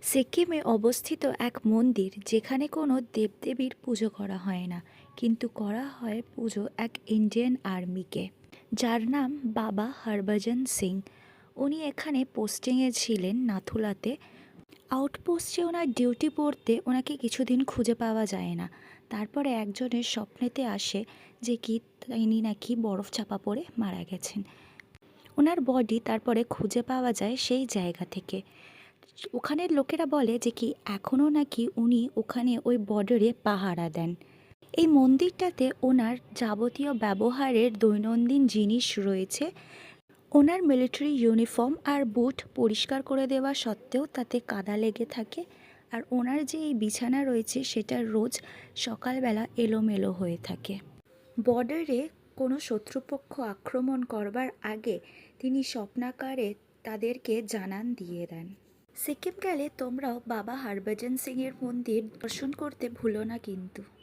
সিকিমে অবস্থিত এক মন্দির যেখানে কোনো দেবদেবীর পুজো করা হয় না, কিন্তু করা হয় পুজো এক ইন্ডিয়ান আর্মিকে, যার নাম বাবা হরভজন সিং। উনি এখানে পোস্টিংয়ে ছিলেন নাথুলাতে। আউটপোস্টে ওনার ডিউটি পড়তে ওনাকে কিছুদিন খুঁজে পাওয়া যায় না। তারপরে একজনের স্বপ্নেতে আসে যে তিনি নাকি বরফ চাপা পড়ে মারা গেছেন। ওনার বডি তারপরে খুঁজে পাওয়া যায় সেই জায়গা থেকে। ওখানের লোকেরা বলে যে এখনও নাকি উনি ওখানে ওই বর্ডারে পাহারা দেন। এই মন্দিরটাতে ওনার যাবতীয় ব্যবহারের দৈনন্দিন জিনিস রয়েছে। ওনার মিলিটারি ইউনিফর্ম আর বুট পরিষ্কার করে দেওয়া সত্ত্বেও তাতে কাদা লেগে থাকে। আর ওনার যে এই বিছানা রয়েছে সেটা রোজ সকালবেলা এলোমেলো হয়ে থাকে। বর্ডারে কোনো শত্রুপক্ষ আক্রমণ করবার আগে তিনি স্বপ্নাকারে তাদেরকে জানান দিয়ে দেন। সিকিম গেলে তোমরাও বাবা হরভজন সিংয়ের মন্দির দর্শন করতে ভুলো না কিন্তু।